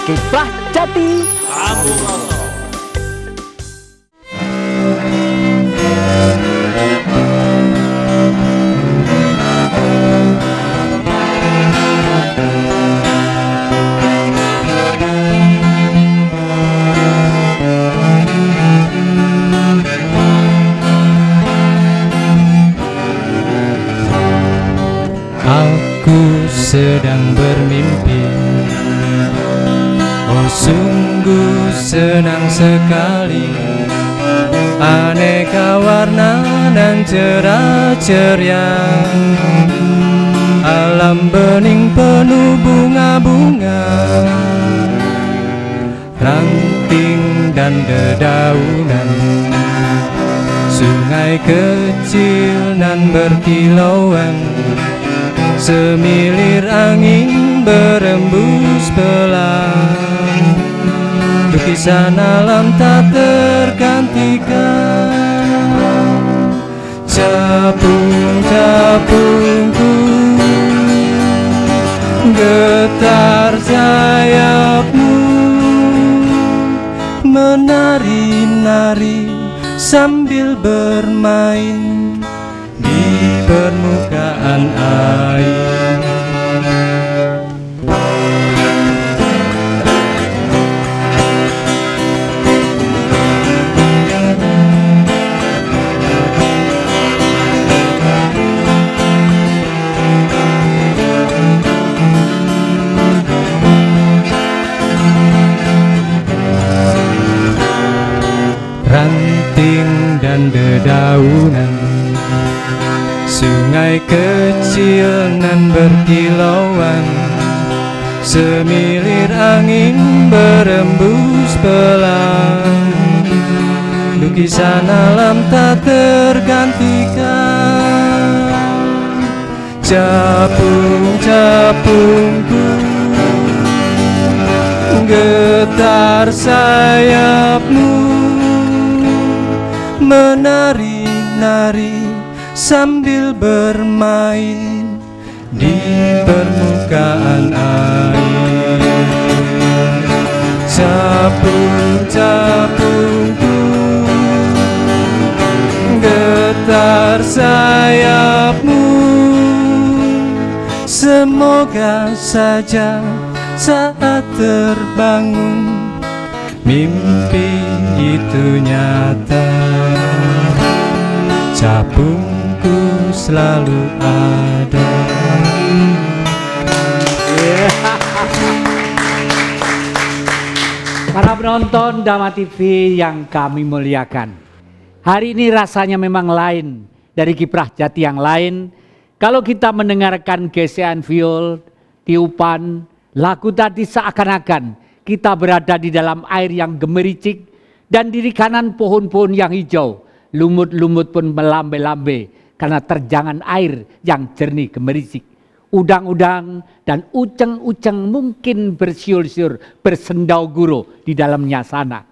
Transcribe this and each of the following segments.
Kiprah Jati. Aku sedang bermimpi, oh sungguh senang sekali. Aneka warna dan cerah ceria, alam bening penuh bunga-bunga, ranting dan dedaunan, sungai kecil nan berkilauan, semilir angin berembus pelan, lukisan alam tak tergantikan. Capung-capungku, getar sayapmu, menari-nari sambil bermain di permukaan air. Ranting dan dedaunan, sungai kecil nan berkilauan, semilir angin berembus pelan, lukisan alam tak tergantikan. Capung-capungku, getar sayapmu, menari-nari sambil bermain di permukaan air. Capung-capungku, getar sayapmu, semoga saja saat terbangun mimpi itu nyata. Capungku selalu ada. Para penonton Dhamma TV yang kami muliakan, hari ini rasanya memang lain dari Kiprah Jati yang lain. Kalau kita mendengarkan gesekan viol, tiupan, lagu tadi seakan-akan kita berada di dalam air yang gemericik, dan di kanan pohon-pohon yang hijau, lumut-lumut pun melambai-lambai karena terjangan air yang jernih gemericik. Udang-udang dan uceng-uceng mungkin bersiul-siul, bersendau gurau di dalamnya sana.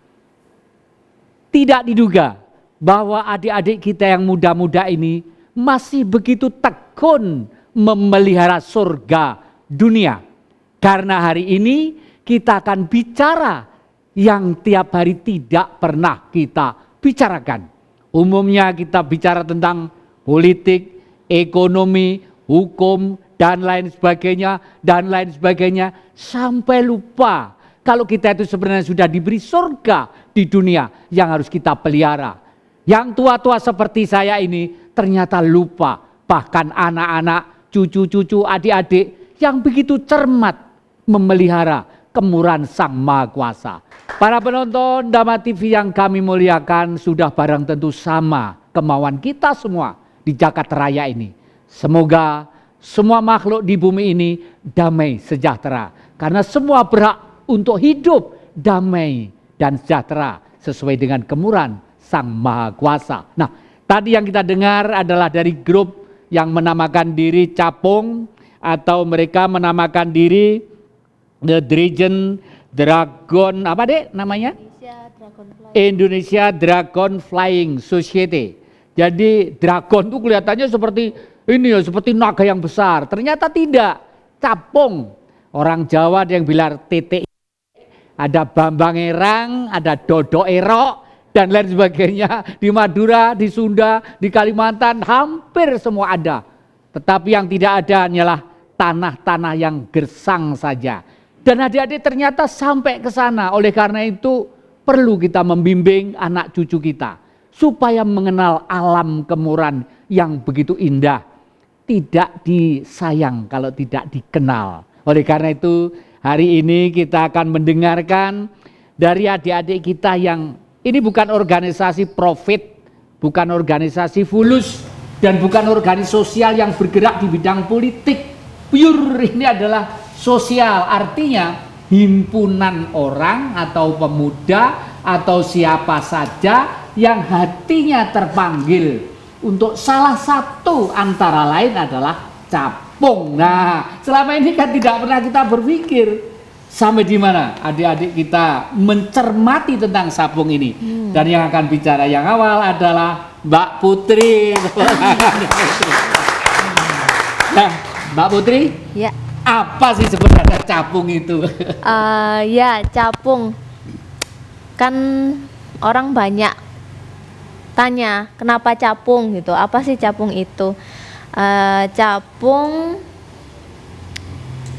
Tidak diduga bahwa adik-adik kita yang muda-muda ini masih begitu tekun memelihara surga dunia. Karena hari ini kita akan bicara yang tiap hari tidak pernah kita bicarakan. Umumnya kita bicara tentang politik, ekonomi, hukum, dan lain sebagainya, sampai lupa kalau kita itu sebenarnya sudah diberi surga di dunia yang harus kita pelihara. Yang tua-tua seperti saya ini ternyata lupa, bahkan anak-anak, cucu-cucu, adik-adik yang begitu cermat memelihara kemurahan Sang Maha Kuasa. Para penonton Dhamma TV yang kami muliakan, sudah barang tentu sama kemauan kita semua di Jagat Raya ini. Semoga semua makhluk di bumi ini damai sejahtera. Karena semua berhak untuk hidup damai dan sejahtera sesuai dengan kemurahan Sang Maha Kuasa. Nah, tadi yang kita dengar adalah dari grup yang menamakan diri Capung, atau mereka menamakan diri The Dragon, apa dek namanya? Indonesia Dragon Flying Society. Jadi dragon itu kelihatannya seperti ini ya, seperti naga yang besar. Ternyata tidak, capung. Orang Jawa ada yang bilang titik, ada Bambang Erang, ada Dodo Erok, dan lain sebagainya. Di Madura, di Sunda, di Kalimantan, hampir semua ada. Tetapi yang tidak ada hanyalah tanah-tanah yang gersang saja. Dan adik-adik ternyata sampai ke sana. Oleh karena itu perlu kita membimbing anak cucu kita supaya mengenal alam kemurahan yang begitu indah. Tidak disayang kalau tidak dikenal. Oleh karena itu hari ini kita akan mendengarkan dari adik-adik kita yang ini bukan organisasi profit, bukan organisasi fulus, dan bukan organisasi sosial yang bergerak di bidang politik. Pure ini adalah sosial, artinya himpunan orang atau pemuda atau siapa saja yang hatinya terpanggil untuk salah satu antara lain adalah capung. Nah, selama ini kan tidak pernah kita berpikir sampai di mana adik-adik kita mencermati tentang sapung ini. Dan yang akan bicara yang awal adalah Mbak Putri. Nah, Mbak Putri, Ya, apa sih sebenarnya capung itu? ya capung. Kan orang banyak tanya kenapa capung gitu. Apa sih capung itu? Capung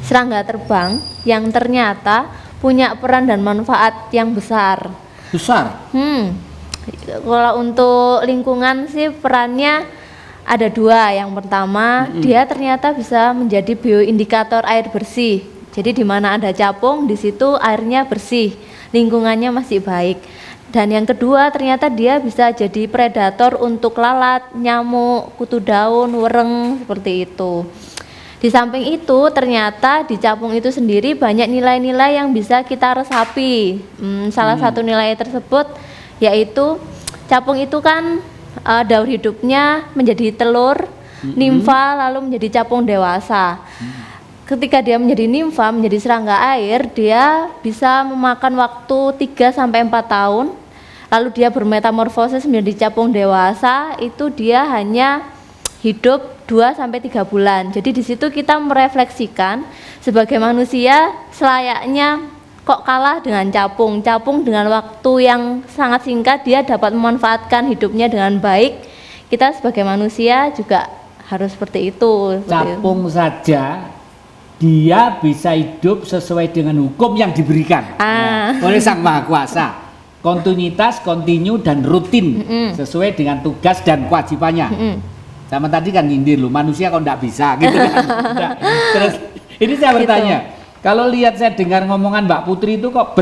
serangga terbang yang ternyata punya peran dan manfaat yang besar. Besar. Kalau untuk lingkungan sih perannya ada dua. Yang pertama, dia ternyata bisa menjadi bioindikator air bersih. Jadi di mana ada capung, di situ airnya bersih, lingkungannya masih baik. Dan yang kedua, ternyata dia bisa jadi predator untuk lalat, nyamuk, kutu daun, wereng, seperti itu. Di samping itu, ternyata di capung itu sendiri banyak nilai-nilai yang bisa kita resapi. Salah satu nilai tersebut yaitu capung itu kan daur hidupnya menjadi telur, nimfa, lalu menjadi capung dewasa. Ketika dia menjadi nimfa, menjadi serangga air, dia bisa memakan waktu 3-4 tahun. Lalu dia bermetamorfosis menjadi capung dewasa, itu dia hanya hidup 2-3 bulan. Jadi di situ kita merefleksikan sebagai manusia selayaknya kok kalah dengan capung. Capung dengan waktu yang sangat singkat dia dapat memanfaatkan hidupnya dengan baik. Kita sebagai manusia juga harus seperti itu. Capung saja dia bisa hidup sesuai dengan hukum yang diberikan oleh Sang Maha Kuasa. Kontinuitas, kontinu dan rutin sesuai dengan tugas dan kewajibannya. Sama tadi kan nyindir loh, manusia kok enggak bisa gitu kan. Nah, terus ini saya bertanya, kalau lihat saya dengar ngomongan Mbak Putri itu kok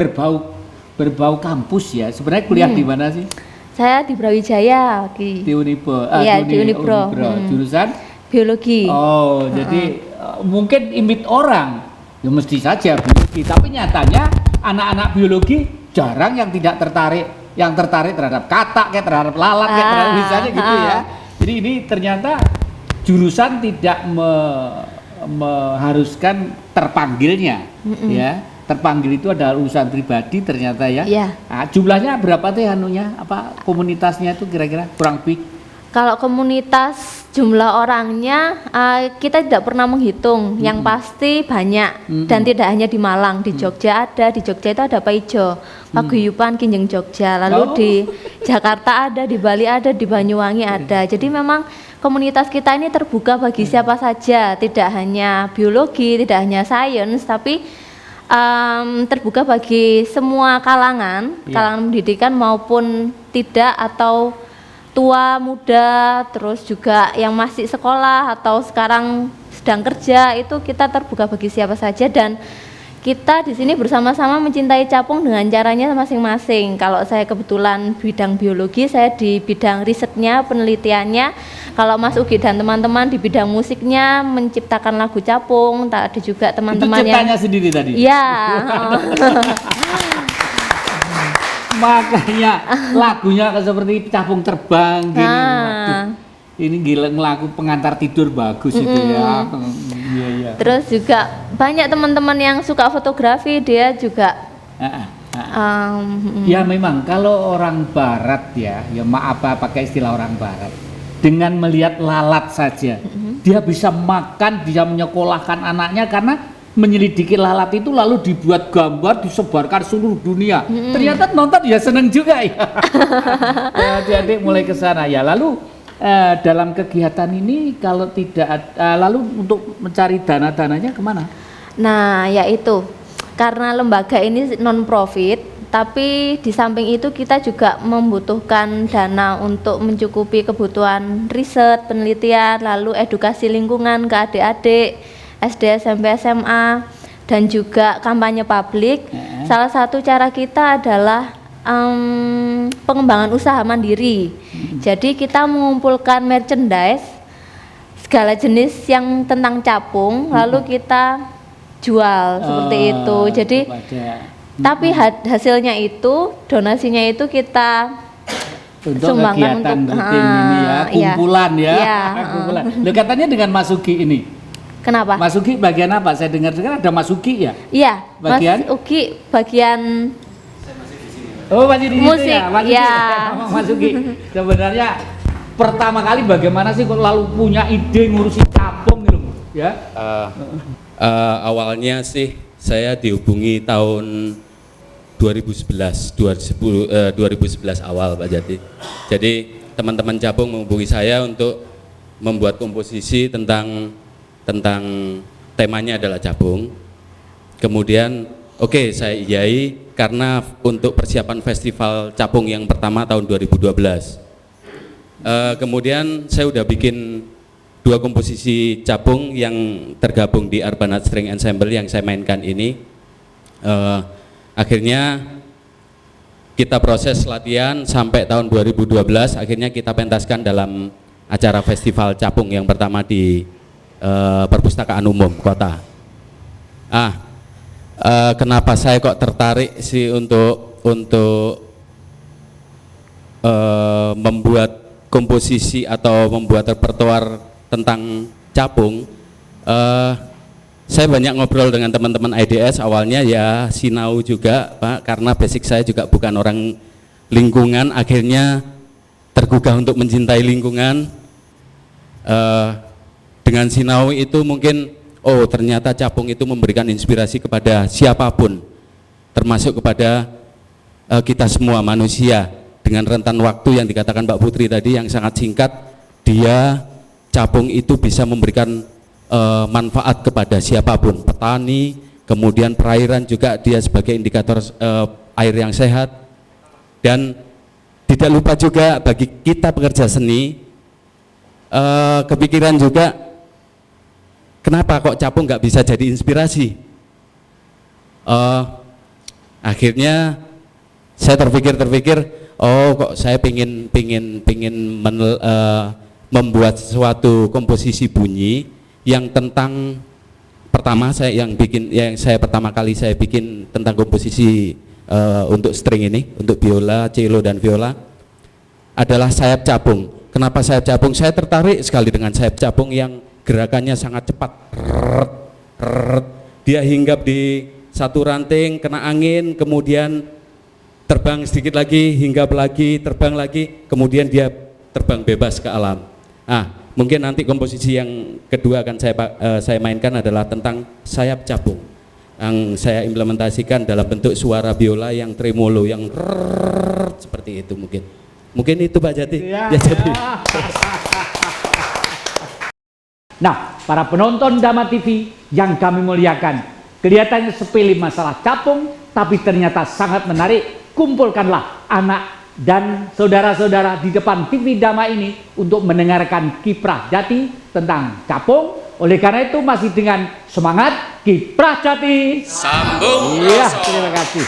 berbau kampus ya. Sebenarnya kuliah di mana sih? Saya di Brawijaya, Ki. Di Unipro. Di Unipro. Jurusan biologi. Oh, jadi mungkin imit orang ya mesti saja biologi, tapi nyatanya anak-anak biologi jarang yang tidak tertarik, yang tertarik terhadap katak kayak terhadap lalat kayak terhadap misalnya gitu ya. Jadi ini ternyata jurusan tidak mengharuskan terpanggilnya, ya. Terpanggil itu adalah urusan pribadi ternyata ya. Nah, jumlahnya berapa tuh anunya? Apa komunitasnya itu kira-kira kurang lebih? Kalau komunitas jumlah orangnya kita tidak pernah menghitung, yang pasti banyak dan tidak hanya di Malang, di Jogja ada, di Jogja itu ada Paijo, Paguyuban Kinjeng Jogja, lalu di Jakarta ada, di Bali ada, di Banyuwangi ada. Jadi memang komunitas kita ini terbuka bagi siapa saja, tidak hanya biologi, tidak hanya sains, tapi terbuka bagi semua kalangan, kalangan pendidikan maupun tidak, atau tua, muda, terus juga yang masih sekolah atau sekarang sedang kerja, itu kita terbuka bagi siapa saja. Dan kita di sini bersama-sama mencintai capung dengan caranya masing-masing. Kalau saya kebetulan bidang biologi, saya di bidang risetnya, penelitiannya. Kalau Mas Ugi dan teman-teman di bidang musiknya, menciptakan lagu capung. Ada juga teman-teman yang ciptanya sendiri tadi? Iya. Makanya lagunya seperti capung terbang gini. Waduh, ini gila, ngelaku pengantar tidur bagus itu ya. Iya. Terus juga banyak teman-teman yang suka fotografi, dia juga ya memang kalau orang barat ya maaf pakai istilah orang barat, dengan melihat lalat saja dia bisa makan, bisa menyekolahkan anaknya karena menyelidiki lalat itu lalu dibuat gambar disebarkan seluruh dunia. Ternyata nonton ya seneng juga ya. Ya, adik-adik mulai ke sana ya. Lalu dalam kegiatan ini kalau tidak lalu untuk mencari dana-dananya kemana? Nah, yaitu karena lembaga ini non profit, tapi di samping itu kita juga membutuhkan dana untuk mencukupi kebutuhan riset, penelitian, lalu edukasi lingkungan ke adik-adik SD, SMP, SMA, dan juga kampanye publik. Salah satu cara kita adalah pengembangan usaha mandiri. Jadi kita mengumpulkan merchandise segala jenis yang tentang capung, lalu kita jual seperti itu. Jadi tapi hasilnya itu, donasinya itu kita untuk sumbangkan kegiatan untuk rutin ini ya, kumpulan ya. Iya. Kumpulan. Loh, katanya dengan Mas Ugi ini. Kenapa? Mas Ugi bagian apa? Saya dengar-dengar ada Mas Ugi ya? Iya, Bagian? Mas Ugi bagian Oh, masih di situ musik. ya? Mas Ugi. Ya. Mas Ugi. Sebenarnya pertama kali bagaimana sih kok lalu punya ide ngurusin capung gitu ya? Awalnya sih saya dihubungi tahun 2011 awal Pak Jati. Jadi teman-teman capung menghubungi saya untuk membuat komposisi tentang temanya adalah capung. Kemudian oke, saya iyai karena untuk persiapan festival capung yang pertama tahun 2012. Kemudian saya udah bikin 2 komposisi capung yang tergabung di Arbanat String Ensemble yang saya mainkan ini. Akhirnya kita proses latihan sampai tahun 2012, akhirnya kita pentaskan dalam acara festival capung yang pertama di Perpustakaan Umum Kota. Kenapa saya kok tertarik sih untuk membuat komposisi atau membuat repertoar tentang capung? Saya banyak ngobrol dengan teman-teman IDS, awalnya ya sinau juga Pak, karena basic saya juga bukan orang lingkungan, akhirnya tergugah untuk mencintai lingkungan. Dengan sinau itu mungkin ternyata capung itu memberikan inspirasi kepada siapapun, termasuk kepada kita semua manusia. Dengan rentan waktu yang dikatakan Mbak Putri tadi yang sangat singkat, capung itu bisa memberikan manfaat kepada siapapun, petani, kemudian perairan juga dia sebagai indikator air yang sehat. Dan tidak lupa juga bagi kita pekerja seni, kepikiran juga kenapa kok capung nggak bisa jadi inspirasi. Akhirnya saya terpikir, kok saya pingin membuat suatu komposisi bunyi yang tentang pertama yang saya pertama kali saya bikin tentang komposisi untuk string ini, untuk biola, cello dan viola adalah sayap capung. Kenapa sayap capung? Saya tertarik sekali dengan sayap capung yang gerakannya sangat cepat. Dia hinggap di satu ranting, kena angin, kemudian terbang sedikit lagi, hinggap lagi, terbang lagi, kemudian dia terbang bebas ke alam. Mungkin nanti komposisi yang kedua akan saya mainkan adalah tentang sayap capung yang saya implementasikan dalam bentuk suara biola yang tremolo, yang seperti itu mungkin itu Pak Jati. Ya, Jati. Nah, para penonton Dama TV yang kami muliakan, kelihatannya sepele masalah capung, tapi ternyata sangat menarik. Kumpulkanlah anak dan saudara-saudara di depan TV Dama ini untuk mendengarkan kiprah Jati tentang capung. Oleh karena itu masih dengan semangat kiprah Jati. Sambung. Iya, terima kasih.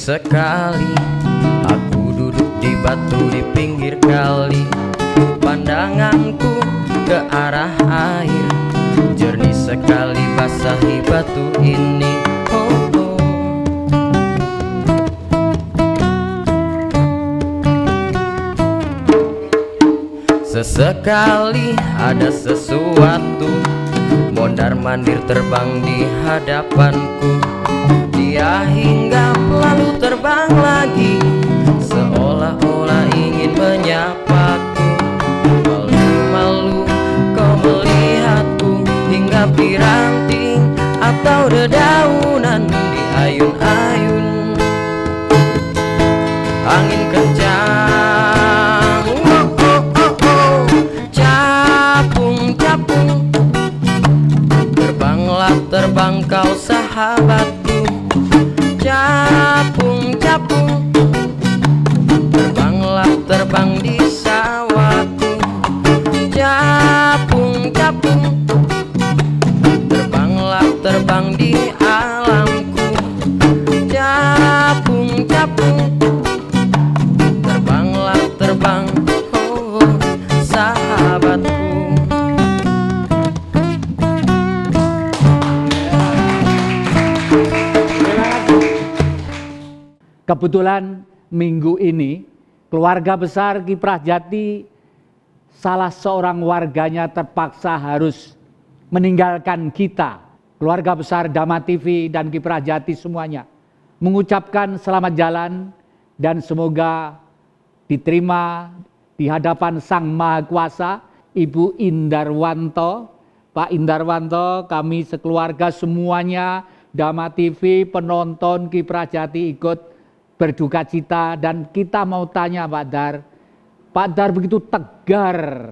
sekali aku duduk di batu di pinggir kali. Pandanganku ke arah air, jernih sekali basahi batu ini. Oh, oh. Sesekali ada sesuatu mondar-mandir terbang di hadapanku. Dia hinggap lalu terbang lagi, seolah-olah ingin menyapaku. Malu-malu kau melihatku hinggap di ranting atau dedaunan di ayun-ayun. Angin kencang, oh, oh, oh, oh. Capung-capung, terbanglah terbang kau sahabatku. Capung-capung, terbanglah terbang di sawahku. Capung-capung, terbanglah terbang di alamku. Capung-capung, terbanglah terbang, oh, sahabatku. Kebetulan minggu ini keluarga besar Kiprah Jati salah seorang warganya terpaksa harus meninggalkan kita. Keluarga besar Dhamma TV dan Kiprah Jati semuanya mengucapkan selamat jalan dan semoga diterima di hadapan Sang Maha Kuasa. Ibu Indarwanto, Pak Indarwanto, kami sekeluarga semuanya Dhamma TV, penonton Kiprah Jati ikut berduka cita. Dan kita mau tanya Pak Dar begitu tegar,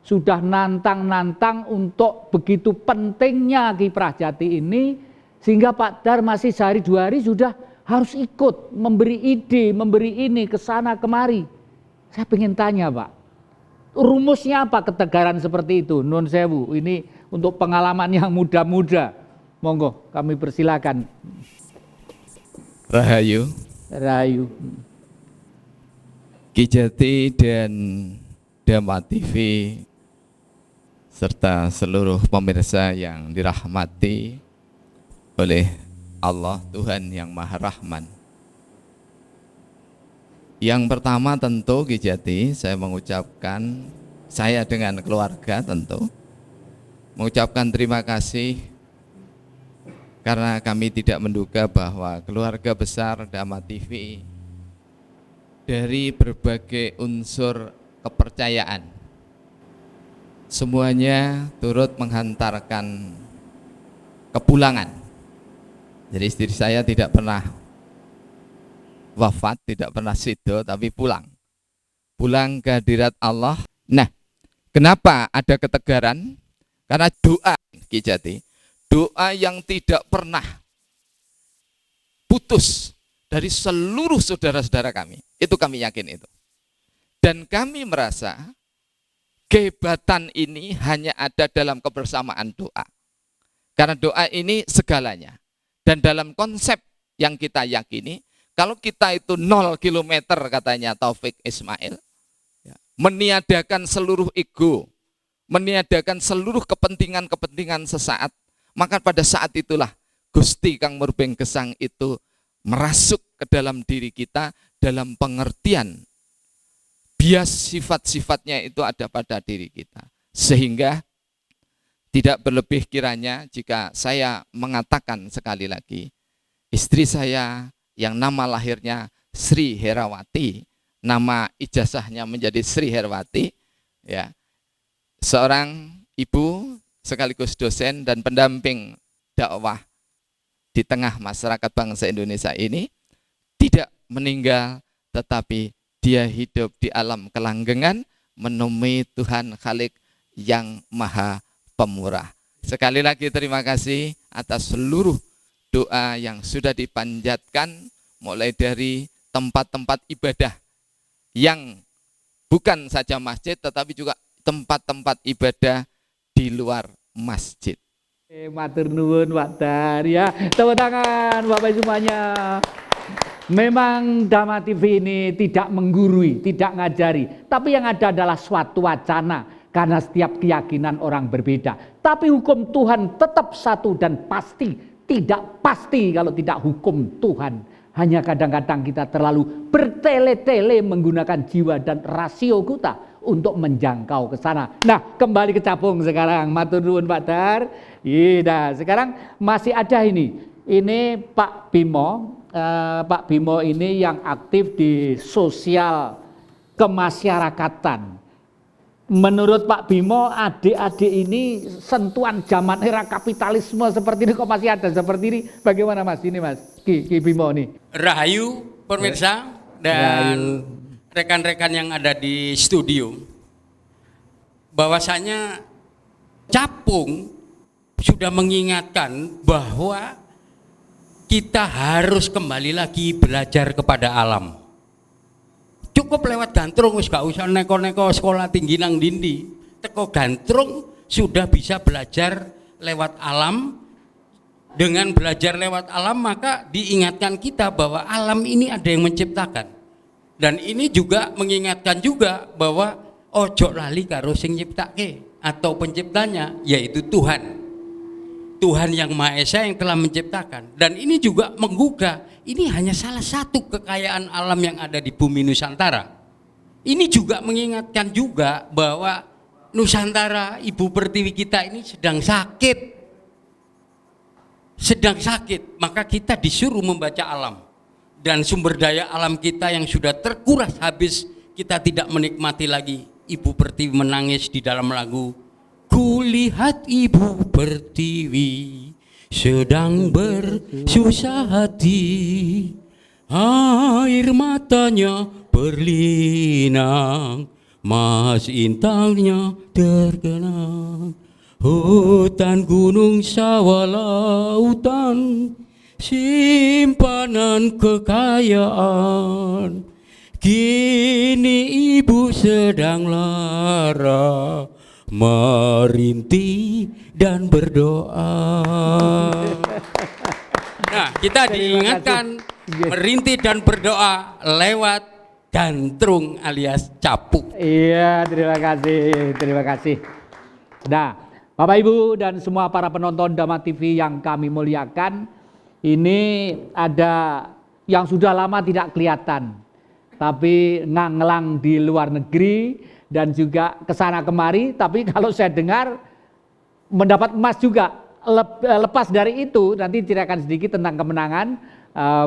sudah nantang-nantang untuk begitu pentingnya Kiprah Jati ini, sehingga Pak Dar masih sehari dua hari sudah harus ikut memberi ide, memberi ini ke sana kemari. Saya ingin tanya Pak, rumusnya apa ketegaran seperti itu? Nun sewu, ini untuk pengalaman yang muda-muda. Monggo kami persilakan. Rahayu, Rayu. Ki Jati dan Dhamma TV serta seluruh pemirsa yang dirahmati oleh Allah Tuhan yang Maha Rahman. Yang pertama tentu Ki Jati, saya mengucapkan, saya dengan keluarga tentu mengucapkan terima kasih karena kami tidak menduga bahwa keluarga besar Dhamma TV dari berbagai unsur kepercayaan semuanya turut menghantarkan kepulangan. Jadi istri saya tidak pernah wafat, tidak pernah sido, tapi pulang ke hadirat Allah. Nah, kenapa ada ketegaran? Karena doa Ki Jati, doa yang tidak pernah putus dari seluruh saudara-saudara kami. Itu kami yakin itu. Dan kami merasa kehebatan ini hanya ada dalam kebersamaan doa. Karena doa ini segalanya. Dan dalam konsep yang kita yakini, kalau kita itu 0 kilometer katanya Taufik Ismail, meniadakan seluruh ego, meniadakan seluruh kepentingan-kepentingan sesaat, maka pada saat itulah Gusti Kang Murbeng Gesang itu merasuk ke dalam diri kita dalam pengertian bias sifat-sifatnya itu ada pada diri kita. Sehingga tidak berlebih kiranya jika saya mengatakan sekali lagi, istri saya yang nama lahirnya Sri Herawati, nama ijazahnya menjadi Sri Herawati, ya, seorang ibu sekaligus dosen dan pendamping dakwah di tengah masyarakat bangsa Indonesia ini, tidak meninggal tetapi dia hidup di alam kelanggengan menemui Tuhan Khalik yang Maha Pemurah. Sekali lagi terima kasih atas seluruh doa yang sudah dipanjatkan, mulai dari tempat-tempat ibadah yang bukan saja masjid tetapi juga tempat-tempat ibadah di luar masjid. Matur nuwun Pak Dar ya. Tepuk tangan Bapak semuanya. Memang Dhamma TV ini tidak menggurui, tidak ngajari, tapi yang ada adalah suatu wacana karena setiap keyakinan orang berbeda. Tapi hukum Tuhan tetap satu dan pasti, tidak pasti kalau tidak hukum Tuhan. Hanya kadang-kadang kita terlalu bertele-tele menggunakan jiwa dan rasio kita untuk menjangkau ke sana. Nah, kembali ke capung sekarang. Matur nuwun Pak Dar. Iya, sekarang masih ada ini. Ini Pak Bimo. Pak Bimo ini yang aktif di sosial kemasyarakatan. Menurut Pak Bimo, adik-adik ini sentuhan zaman era kapitalisme seperti ini kok masih ada seperti ini. Bagaimana Mas ini Mas Ki Bimo ini? Rahayu pemirsa dan rekan-rekan yang ada di studio, bahwasanya capung sudah mengingatkan bahwa kita harus kembali lagi belajar kepada alam. Cukup lewat gantrung, wis gak usah neko-neko sekolah tinggi nang dindi. Teko gantrung sudah bisa belajar lewat alam. Dengan belajar lewat alam maka diingatkan kita bahwa alam ini ada yang menciptakan. Dan ini juga mengingatkan juga bahwa ojo lali karo sing nyiptake atau penciptanya, yaitu Tuhan. Tuhan yang Maha Esa yang telah menciptakan. Dan ini juga menggugah, ini hanya salah satu kekayaan alam yang ada di bumi Nusantara. Ini juga mengingatkan juga bahwa Nusantara, Ibu Pertiwi kita ini sedang sakit. Maka kita disuruh membaca alam. Dan sumber daya alam kita yang sudah terkuras habis, kita tidak menikmati lagi. Ibu Pertiwi menangis di dalam lagu, kulihat Ibu Pertiwi sedang bersusah hati, air matanya berlinang, mas intangnya tergenang, hutan gunung sawah lautan, simpanan kekayaan, kini ibu sedang lara, merintih dan berdoa. Nah, kita diingatkan merintih dan berdoa lewat gantrung alias capung. Iya, terima kasih. Nah, Bapak Ibu dan semua para penonton Dhamma TV yang kami muliakan, ini ada yang sudah lama tidak kelihatan, tapi nganglang di luar negeri dan juga kesana kemari. Tapi kalau saya dengar mendapat emas juga. Lepas dari itu nanti ceritakan sedikit tentang kemenangan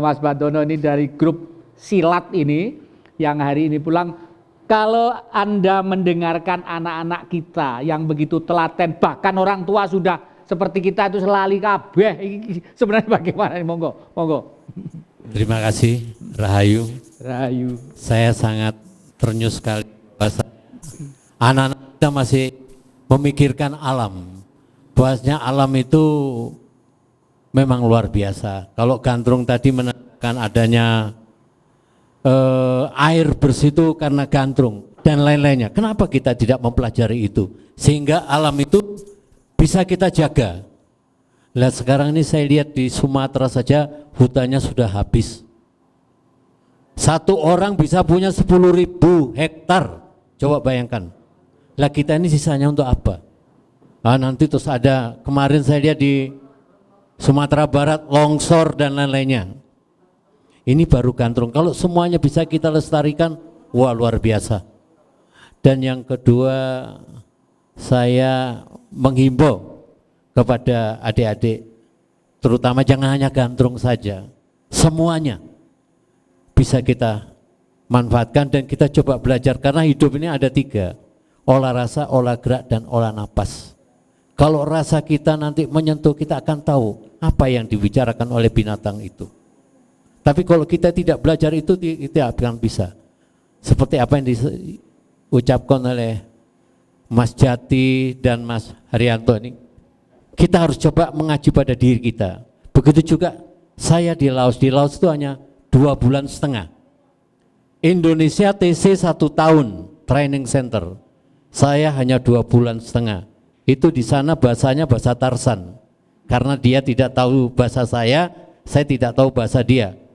Mas Badono ini dari grup silat ini yang hari ini pulang. Kalau Anda mendengarkan anak-anak kita yang begitu telaten, bahkan orang tua sudah seperti kita itu selali kabeh, sebenarnya bagaimana? Monggo. Terima kasih Rahayu. Rahayu. Saya sangat ternyuh sekali anak-anak kita masih memikirkan alam. Bahasnya alam itu memang luar biasa. Kalau Gantrung tadi menekankan adanya air bersih itu karena gantrung dan lain-lainnya. Kenapa kita tidak mempelajari itu? Sehingga alam itu bisa kita jaga. Lihat sekarang ini saya lihat di Sumatera saja hutannya sudah habis. Satu orang bisa punya 10.000 hektar. Coba bayangkan. Lah kita ini sisanya untuk apa? Nanti terus ada, kemarin saya lihat di Sumatera Barat longsor dan lain-lainnya. Ini baru gantrung. Kalau semuanya bisa kita lestarikan, wah luar biasa. Dan yang kedua, saya menghimbau kepada adik-adik, terutama jangan hanya gantrung saja, semuanya bisa kita manfaatkan dan kita coba belajar. Karena hidup ini ada 3, olah rasa, olah gerak, dan olah napas. Kalau rasa kita nanti menyentuh, kita akan tahu apa yang dibicarakan oleh binatang itu. Tapi kalau kita tidak belajar itu, kita akan bisa. Seperti apa yang diucapkan oleh Mas Jati dan Mas Haryanto ini. Kita harus coba mengaji pada diri kita. Begitu juga saya di Laos. Di Laos itu hanya 2,5 bulan. Indonesia TC 1 tahun training center. Saya hanya 2,5 bulan. Itu di sana bahasanya bahasa Tarsan. Karena dia tidak tahu bahasa saya tidak tahu bahasa dia.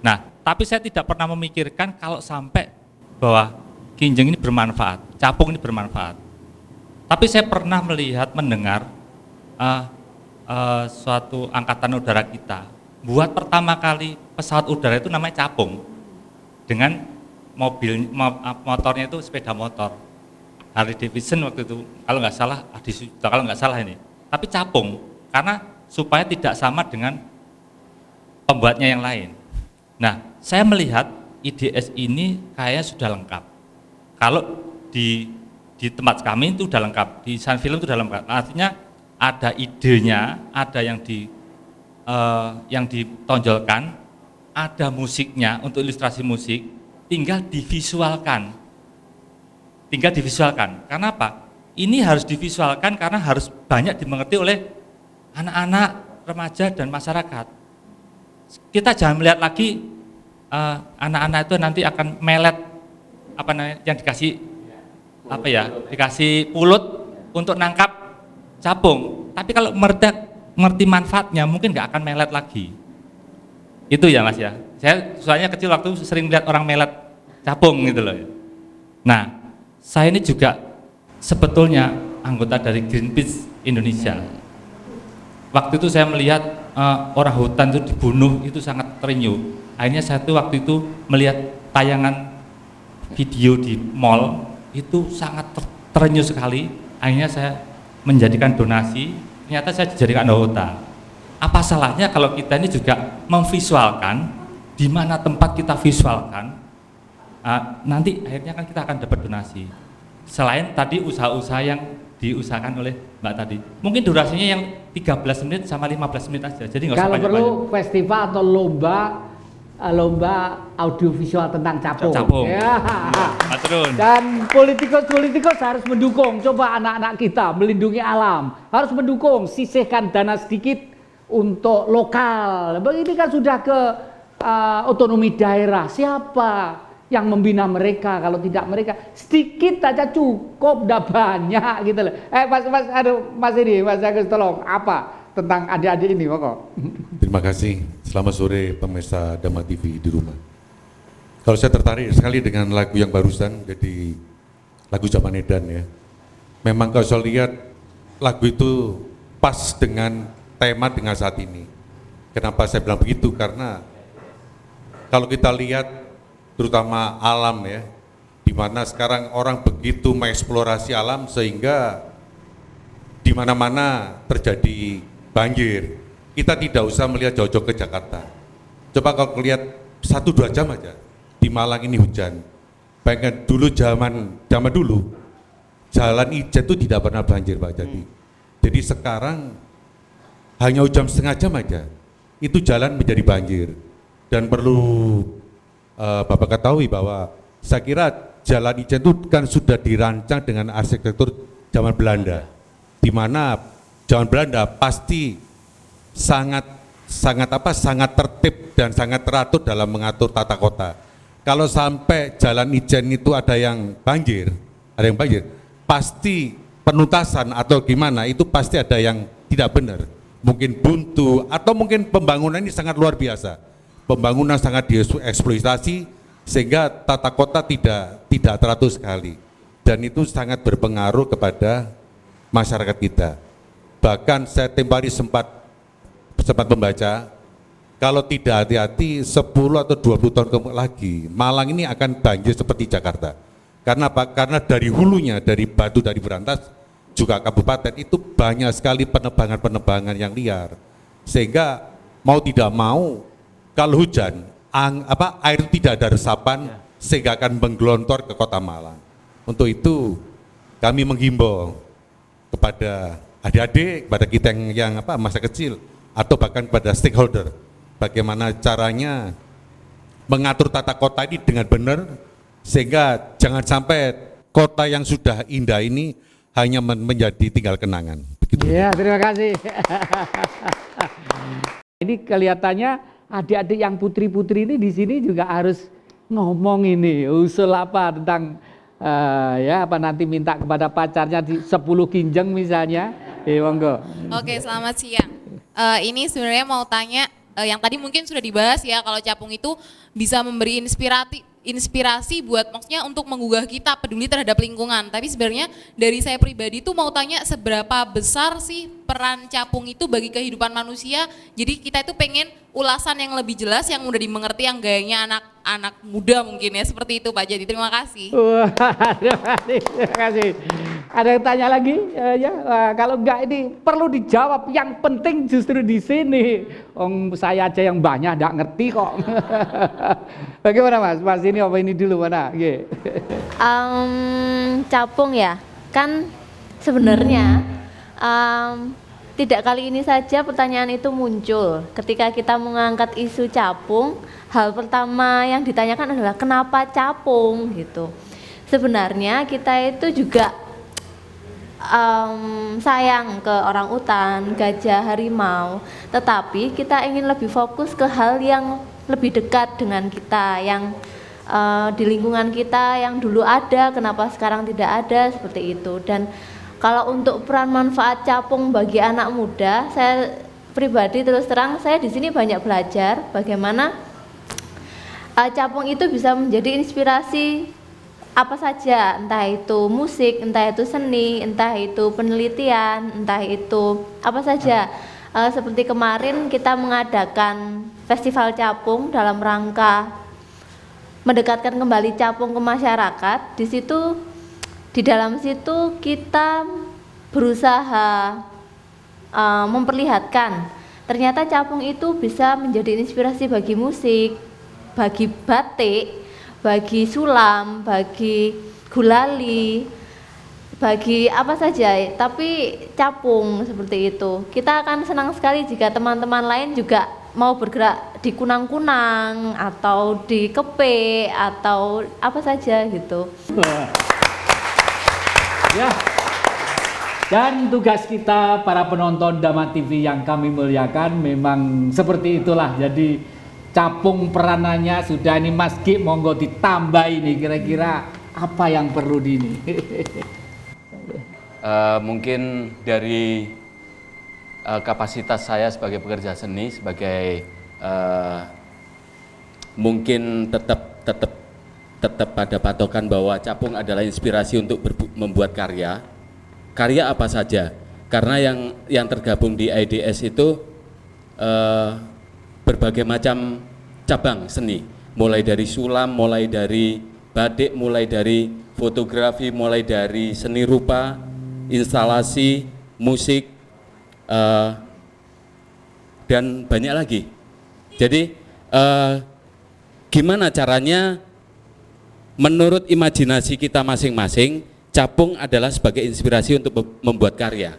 Nah, tapi saya tidak pernah memikirkan kalau sampai bahwa kinjeng ini bermanfaat, capung ini bermanfaat. Tapi saya pernah melihat, mendengar suatu angkatan udara kita buat pertama kali pesawat udara itu namanya capung, dengan motornya itu sepeda motor Harley Davidson waktu itu, kalau nggak salah Adi Sucipto, kalau nggak salah ini. Tapi capung, karena supaya tidak sama dengan pembuatnya yang lain. Nah, saya melihat IDS ini kayaknya sudah lengkap. Kalau di tempat kami itu sudah lengkap, di Insan Film itu sudah lengkap. Artinya ada idenya, ada yang ditonjolkan, ada musiknya untuk ilustrasi musik, tinggal divisualkan. Karena apa? Ini harus divisualkan karena harus banyak dimengerti oleh anak-anak, remaja dan masyarakat. Kita jangan melihat lagi anak-anak itu nanti akan melet apa namanya yang dikasih pulut untuk nangkap capung. Tapi kalau ngerti manfaatnya mungkin nggak akan melet lagi. Itu ya Mas ya. Saya soalnya kecil waktu sering lihat orang melet capung gitu loh. Nah, saya ini juga sebetulnya anggota dari Greenpeace Indonesia. Waktu itu saya melihat orang hutan itu dibunuh, itu sangat terenyuh. Akhirnya saya tuh waktu itu melihat tayangan video di mall, itu sangat terenyuh sekali. Akhirnya saya menjadikan donasi, ternyata saya dijadikan anggota. Apa salahnya kalau kita ini juga memvisualkan, di mana tempat kita visualkan, nanti akhirnya kan kita akan dapat donasi. Selain tadi usaha-usaha yang diusahakan oleh Mbak tadi, mungkin durasinya yang 13 menit sama 15 menit aja, jadi nggak usah Kalau perlu banyak-banyak. festival atau lomba audiovisual tentang capung. Capung. Ya. Mas Run. Dan politikus harus mendukung. Coba anak-anak kita melindungi alam, harus mendukung, sisihkan dana sedikit untuk lokal. Ini kan sudah ke otonomi daerah. Siapa yang membina mereka? Kalau tidak mereka, sedikit aja cukup, udah banyak gitu loh. Mas Agus tolong apa tentang adik-adik ini, pokok. Terima kasih. Selamat sore pemirsa Dhamma TV di rumah. Kalau saya tertarik sekali dengan lagu yang barusan, jadi lagu Zaman Edan ya. Memang kalau saya lihat lagu itu pas dengan tema dengan saat ini. Kenapa saya bilang begitu? Karena kalau kita lihat terutama alam ya, di mana sekarang orang begitu mengeksplorasi alam sehingga di mana-mana terjadi banjir. Kita tidak usah melihat jauh-jauh ke Jakarta. Coba kalau lihat 1-2 jam aja di Malang ini hujan. Bayangkan dulu zaman dulu jalan Ijen itu tidak pernah banjir Pak Jadi. Jadi sekarang hanya hujan setengah jam aja itu jalan menjadi banjir. Dan perlu Bapak ketahui bahwa saya kira jalan Ijen itu kan sudah dirancang dengan arsitektur zaman Belanda, di mana zaman Belanda pasti sangat tertib dan sangat teratur dalam mengatur tata kota. Kalau sampai jalan Ijen itu ada yang banjir, pasti penuntasan atau gimana itu pasti ada yang tidak benar. Mungkin buntu atau mungkin pembangunan ini sangat luar biasa. Pembangunan sangat dieksploitasi sehingga tata kota tidak teratur sekali. Dan itu sangat berpengaruh kepada masyarakat kita. Bahkan saya tempoh hari sempat membaca, kalau tidak hati-hati 10 atau 20 tahun lagi, Malang ini akan banjir seperti Jakarta. Karena apa? Karena dari hulunya, dari Batu, dari Berantas, juga kabupaten, itu banyak sekali penebangan-penebangan yang liar. Sehingga mau tidak mau, kalau hujan, air itu tidak ada resapan, sehingga akan menggelontor ke kota Malang. Untuk itu, kami menghimbau kepada adik-adik, kepada kita yang masa kecil, atau bahkan pada stakeholder, bagaimana caranya mengatur tata kota ini dengan benar, sehingga jangan sampai kota yang sudah indah ini hanya menjadi tinggal kenangan. Begitu. Ya, terima kasih. Ini kelihatannya adik-adik yang putri-putri ini di sini juga harus ngomong ini, usul apa tentang nanti minta kepada pacarnya 10 kinjeng misalnya. Monggo. Oke, selamat siang. Ini sebenarnya mau tanya yang tadi mungkin sudah dibahas ya, kalau capung itu bisa memberi inspirasi buat maksudnya untuk menggugah kita peduli terhadap lingkungan. Tapi sebenarnya dari saya pribadi tuh mau tanya seberapa besar sih peran capung itu bagi kehidupan manusia. Jadi kita itu pengen ulasan yang lebih jelas, yang mudah dimengerti, yang gayanya anak muda mungkin ya, seperti itu Pak Jadi. Terima kasih. Wah, terima kasih. Ada yang tanya lagi? Ya, wah, kalau enggak ini perlu dijawab. Yang penting justru di sini. Saya aja yang banyak enggak ngerti kok. Bagaimana Mas? Mas ini apa ini dulu mana? Yeah. Capung ya, kan sebenarnya tidak kali ini saja pertanyaan itu muncul. Ketika kita mengangkat isu capung, hal pertama yang ditanyakan adalah kenapa capung gitu. Sebenarnya kita itu juga sayang ke orang utan, gajah, harimau, tetapi kita ingin lebih fokus ke hal yang lebih dekat dengan kita, yang di lingkungan kita yang dulu ada, kenapa sekarang tidak ada, seperti itu. Dan kalau untuk peran manfaat capung bagi anak muda, saya pribadi terus terang saya di sini banyak belajar bagaimana capung itu bisa menjadi inspirasi apa saja, entah itu musik, entah itu seni, entah itu penelitian, entah itu apa saja. Seperti kemarin kita mengadakan festival capung dalam rangka mendekatkan kembali capung ke masyarakat. Di dalam situ kita berusaha memperlihatkan ternyata capung itu bisa menjadi inspirasi bagi musik, bagi batik, bagi sulam, bagi gulali, bagi apa saja, tapi capung seperti itu. Kita akan senang sekali jika teman-teman lain juga mau bergerak di kunang-kunang atau di kepe atau apa saja gitu. Ya. Dan tugas kita para penonton Dama TV yang kami muliakan memang seperti itulah. Jadi capung peranannya sudah ini, Mas Ki, monggo ditambah ini kira-kira apa yang perlu di ini. Mungkin dari kapasitas saya sebagai pekerja seni, sebagai mungkin tetap pada patokan bahwa capung adalah inspirasi untuk membuat karya. Karya apa saja? Karena yang tergabung di AIDS itu berbagai macam cabang seni, mulai dari sulam, mulai dari batik, mulai dari fotografi, mulai dari seni rupa, instalasi, musik, dan banyak lagi. Jadi gimana caranya menurut imajinasi kita masing-masing, capung adalah sebagai inspirasi untuk membuat karya.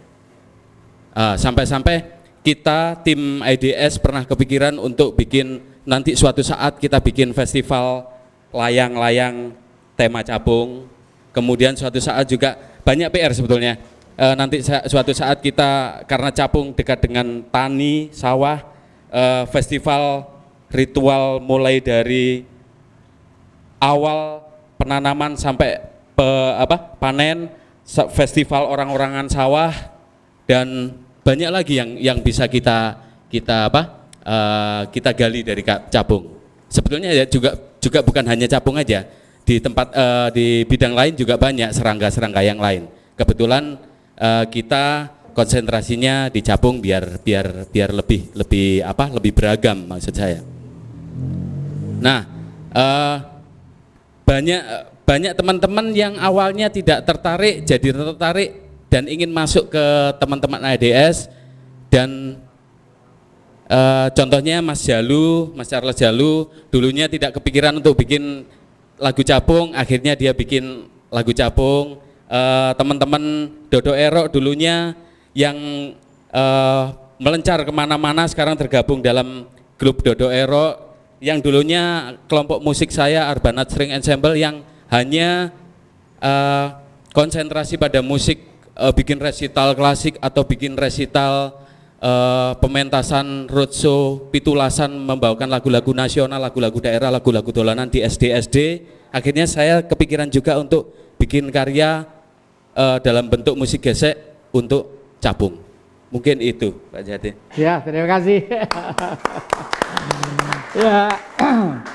Sampai-sampai kita tim AIDS pernah kepikiran untuk bikin, nanti suatu saat kita bikin festival layang-layang tema capung. Kemudian suatu saat juga banyak PR sebetulnya. Nanti suatu saat kita, karena capung dekat dengan tani, sawah, festival ritual mulai dari awal penanaman sampai panen, festival orang-orangan sawah, dan banyak lagi yang bisa kita gali dari capung. Sebetulnya ya juga bukan hanya capung aja, di di bidang lain juga banyak serangga-serangga yang lain. Kebetulan kita konsentrasinya di capung biar lebih beragam, maksud saya. Nah, banyak teman-teman yang awalnya tidak tertarik jadi tertarik dan ingin masuk ke teman-teman AIDS, dan contohnya Mas Charles Jalu dulunya tidak kepikiran untuk bikin lagu capung, akhirnya dia bikin lagu capung. Teman-teman Dodo Erok dulunya yang melencar kemana-mana sekarang tergabung dalam grup Dodo Erok, yang dulunya kelompok musik saya Arbanat String Ensemble yang hanya konsentrasi pada musik, bikin resital klasik atau bikin resital pementasan roadshow, pitulasan, membawakan lagu-lagu nasional, lagu-lagu daerah, lagu-lagu dolanan di SD. Akhirnya saya kepikiran juga untuk bikin karya dalam bentuk musik gesek untuk capung. Mungkin itu Pak Jati. Ya, terima kasih. Ya,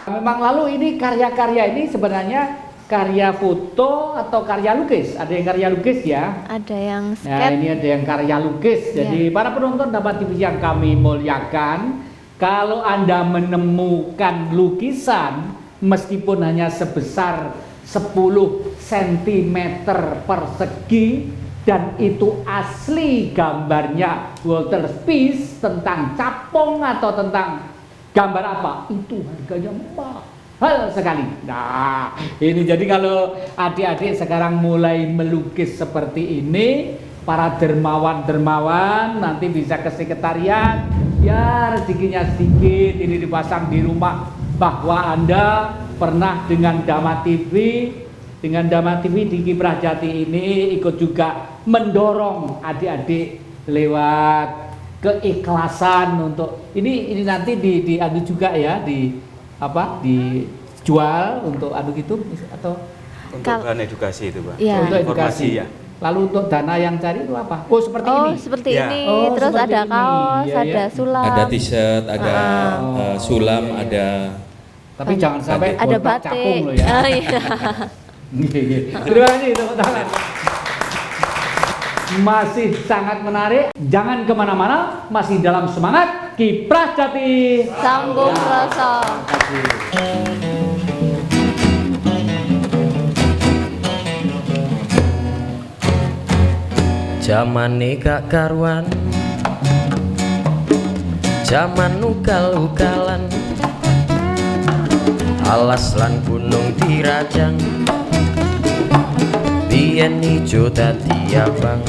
memang lalu ini karya-karya ini sebenarnya karya foto atau karya lukis? Ada yang karya lukis ya? Ada yang Nah, sketch. ini ada yang karya lukis. Jadi para penonton dapat TV yang kami muliakan, kalau Anda menemukan lukisan meskipun hanya sebesar 10 cm persegi dan itu asli gambarnya Walter Spies tentang capung atau tentang gambar apa, itu harganya mahal sekali. Nah, ini jadi kalau adik-adik sekarang mulai melukis seperti ini, para dermawan-dermawan nanti bisa ke sekretariat, ya rezekinya sedikit, ini dipasang di rumah bahwa Anda pernah dengan Dhamma TV, di Kiprah Jati ini ikut juga mendorong adik-adik lewat keikhlasan untuk ini nanti diadu juga ya, dijual untuk adu gitu atau untuk bahan edukasi itu Pak. Iya. untuk Informasi edukasi ya. Lalu untuk dana yang cari itu apa? Oh seperti ini. Seperti Ya. ini. Oh, Terus seperti ada ini. kaos, Iya, ada iya. sulam. Ada t-shirt, ada sulam, ada Tapi jangan sampai Ada botak batik. capung loh ya. Oh, iya. Terima kasih tepuk tangan. Masih sangat menarik. Jangan kemana-mana. Masih dalam semangat Kiprah Jati. Sambung rasa. Zaman gak karuan, zaman ukal-ukalan, alas lan gunung dirajang, biyen ijo dadi abang.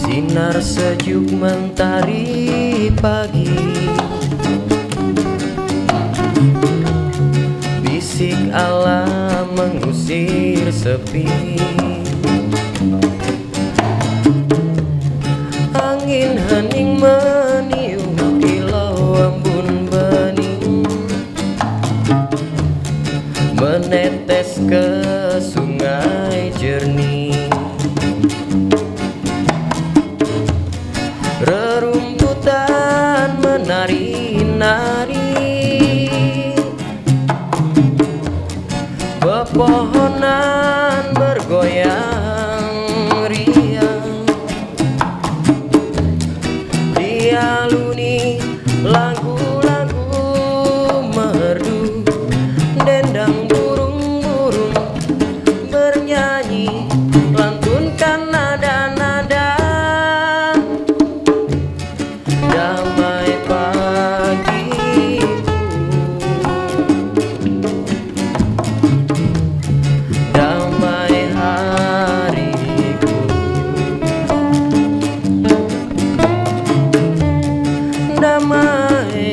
Sinar sejuk mentari pagi, bisik alam mengusir sepi, angin hening meniup kilau embun bening, menetes ke sungai jernih. Rerumputan menari-nari, pepohonan bergoyang riang, dialuni lagu-lagu merdu, dendang burung-burung bernyanyi, lantunkan nada-nada. Damai pagiku, damai hariku, damai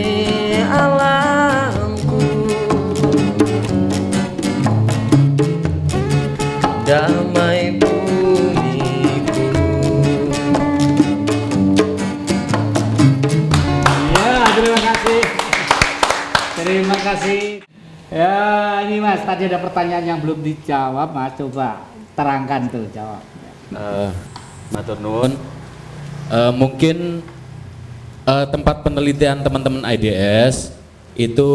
alamku, damai bumiku. Ya, terima kasih. Terima kasih. Ya, ini Mas, tadi ada pertanyaan yang belum dijawab, Mas. Coba terangkan tuh, jawab. Matur nuwun. Mungkin tempat penelitian teman-teman IDS itu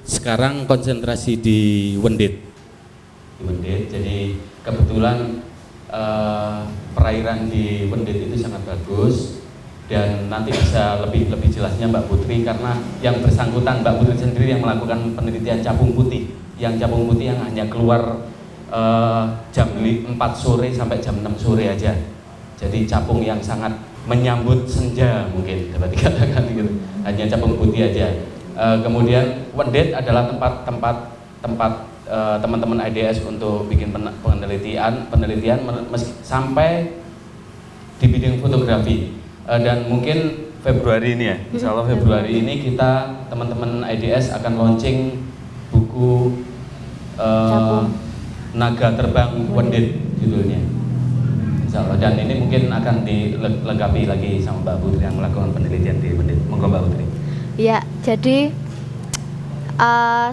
sekarang konsentrasi di Wendit. Jadi kebetulan perairan di Wendit itu sangat bagus dan nanti bisa lebih jelasnya Mbak Putri karena yang bersangkutan Mbak Putri sendiri yang melakukan penelitian capung putih. Yang capung putih yang hanya keluar jam 4 sore sampai jam 6 sore aja. Jadi capung yang sangat menyambut senja mungkin dapat dikatakan gitu, hanya capung putih aja. Kemudian Wendet adalah tempat teman-teman IDS untuk bikin penelitian sampai di bidang fotografi. Dan mungkin Februari ini ya, insya Allah Februari ini kita teman-teman IDS akan launching buku Naga Terbang Wendet judulnya, insya Allah. Dan ini mungkin akan dilengkapi lagi sama Mbak Putri yang melakukan penelitian di Wendet. Monggo Mbak Putri. Ya, jadi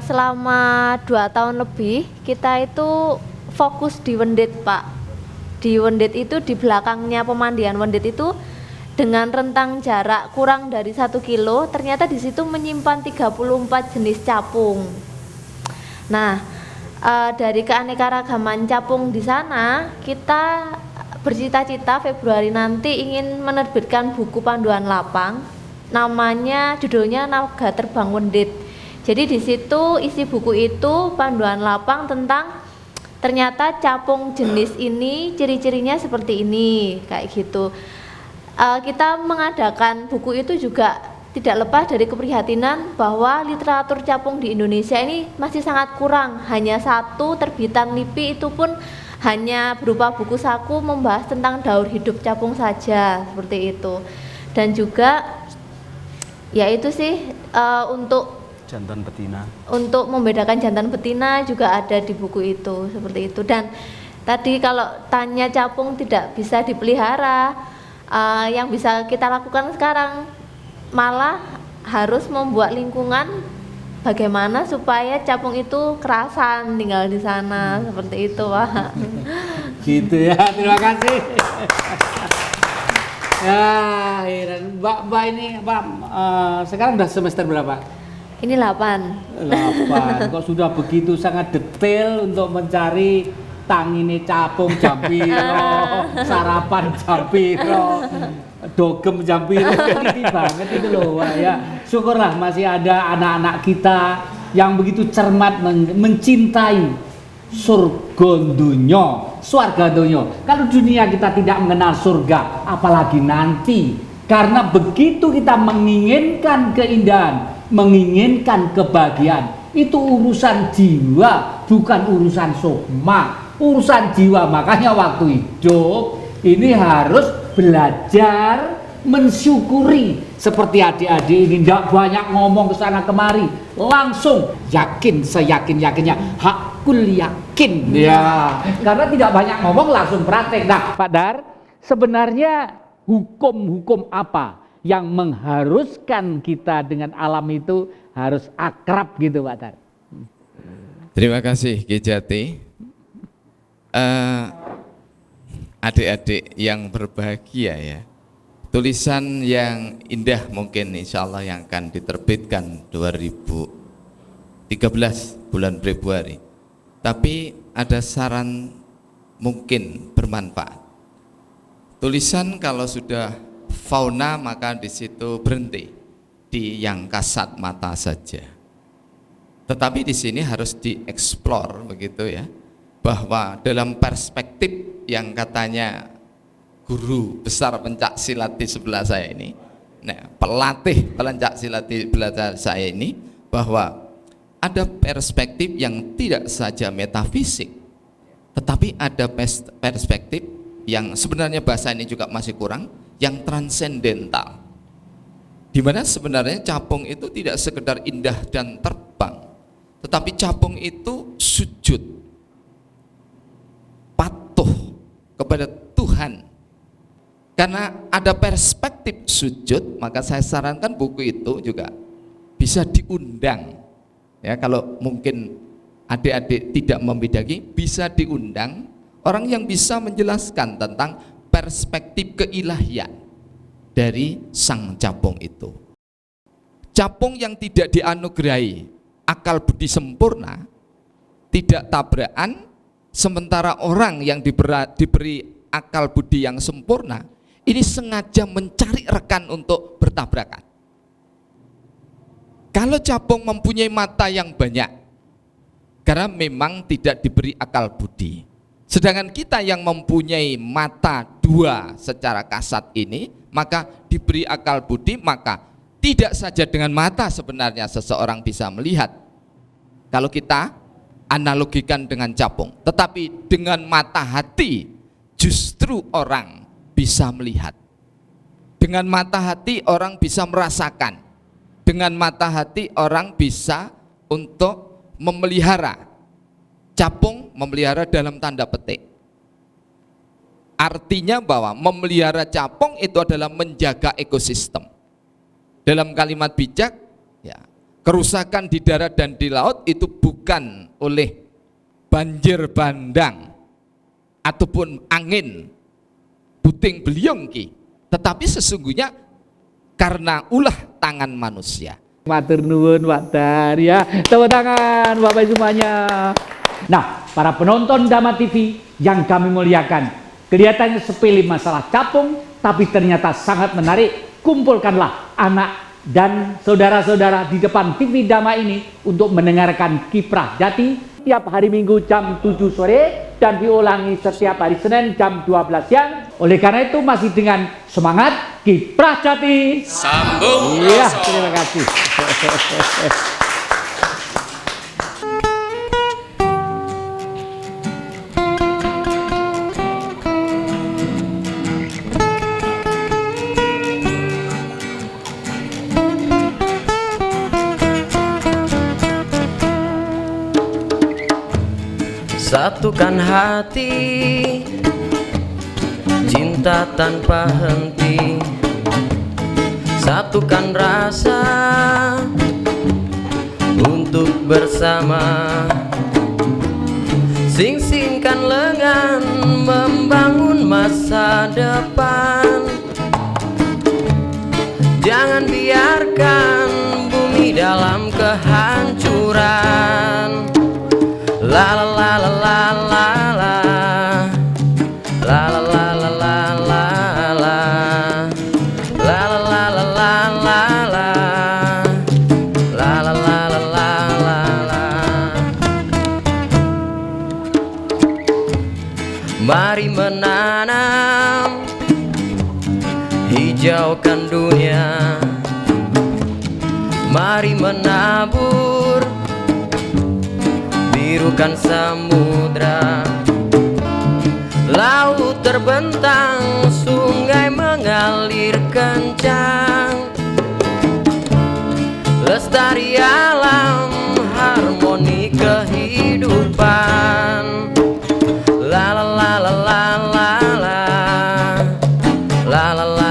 selama 2 tahun lebih kita itu fokus di Wendet, Pak. Di Wendet itu, di belakangnya pemandian Wendet itu, dengan rentang jarak kurang dari 1 kilo, ternyata di situ menyimpan 34 jenis capung. Nah, dari keanekaragaman capung di sana, kita bercita-cita Februari nanti ingin menerbitkan buku panduan lapang, namanya judulnya Naga Terbang Wendet. Jadi di situ isi buku itu panduan lapang tentang ternyata capung jenis ini ciri-cirinya seperti ini, kayak gitu. Kita mengadakan buku itu juga tidak lepas dari keprihatinan bahwa literatur capung di Indonesia ini masih sangat kurang. Hanya 1 terbitan LIPI, itu pun hanya berupa buku saku membahas tentang daur hidup capung saja, seperti itu. Dan juga ya itu sih untuk Jantan betina. Untuk membedakan jantan betina juga ada di buku itu, seperti itu. Dan tadi kalau tanya capung tidak bisa dipelihara, yang bisa kita lakukan sekarang malah harus membuat lingkungan bagaimana supaya capung itu kerasan tinggal di sana, seperti itu, Pak. Gitu ya, terima kasih. Ya, Mbak ini sekarang udah semester berapa? Ini 8. Kok sudah begitu sangat detail untuk mencari tangine capung jam piro, sarapan jam piro, dogem jam piro, ini banget itu loh, Wak, ya. Syukurlah masih ada anak-anak kita yang begitu cermat mencintai surga dunia, swarga dunia. Kalau dunia kita tidak mengenal surga, apalagi nanti. Karena begitu kita menginginkan keindahan, menginginkan kebahagiaan, itu urusan jiwa, bukan urusan sukma. Urusan jiwa, makanya waktu hidup ini harus belajar mensyukuri. Seperti adik-adik ini tidak banyak ngomong ke sana kemari, langsung yakin, seyakin-yakinnya, hakul yakin ya. Karena tidak banyak ngomong, langsung praktek. Nah, Pak Dar, sebenarnya hukum-hukum apa yang mengharuskan kita dengan alam itu harus akrab gitu, Pak Dar? Terima kasih Ki Jati. Adik-adik yang berbahagia ya, tulisan yang indah mungkin insya Allah yang akan diterbitkan 2013 bulan Februari. Tapi ada saran mungkin bermanfaat. Tulisan kalau sudah fauna maka di situ berhenti di yang kasat mata saja. Tetapi di sini harus dieksplor begitu ya, bahwa dalam perspektif yang katanya guru besar pencak silat di sebelah saya ini, nah, pelatih pencak silat di sebelah saya ini, bahwa ada perspektif yang tidak saja metafisik, tetapi ada perspektif yang sebenarnya bahasa ini juga masih kurang, yang transendental, di mana sebenarnya capung itu tidak sekedar indah dan terbang, tetapi capung itu sujud, patuh kepada Tuhan. Karena ada perspektif sujud, maka saya sarankan buku itu juga bisa diundang. Ya, kalau mungkin adik-adik tidak membedaki, bisa diundang orang yang bisa menjelaskan tentang perspektif keilahian dari sang capung itu. Capung yang tidak dianugerahi akal budi sempurna, tidak tabrakan, sementara orang yang diberi akal budi yang sempurna, ini sengaja mencari rekan untuk bertabrakan. Kalau capung mempunyai mata yang banyak, karena memang tidak diberi akal budi. Sedangkan kita yang mempunyai mata 2 secara kasat ini, maka diberi akal budi, maka tidak saja dengan mata sebenarnya seseorang bisa melihat. Kalau kita analogikan dengan capung, tetapi dengan mata hati justru orang bisa melihat. Dengan mata hati orang bisa merasakan. Dengan mata hati orang bisa untuk memelihara. Capung memelihara dalam tanda petik. Artinya bahwa memelihara capung itu adalah menjaga ekosistem. Dalam kalimat bijak, ya, kerusakan di darat dan di laut itu bukan oleh banjir bandang ataupun angin puting beliung ki, tetapi sesungguhnya karena ulah tangan manusia. Matur nuwun Pak Dar ya. Tepuk tangan Bapak semuanya. Nah, para penonton Dama TV yang kami muliakan, kelihatannya sepele masalah capung, tapi ternyata sangat menarik. Kumpulkanlah anak dan saudara-saudara di depan TV Dama ini untuk mendengarkan Kiprah Jati tiap hari Minggu jam 7 sore dan diulangi setiap hari Senin jam 12 siang. Oleh karena itu masih dengan semangat Kiprah Jati. Sambung. Iya, terima kasih. Satukan hati, cinta tanpa henti. Satukan rasa untuk bersama. Sing-singkan lengan membangun masa depan. Jangan biarkan bumi dalam kehancuran. La la la la la la la. La la la la la la la. La la la la la la la. La la la la la la la. Mari menanam, hijaukan dunia. Mari menabur, birukan samudra. Laut terbentang, sungai mengalir kencang. Lestari alam, harmoni kehidupan. La la la la la la la. La la la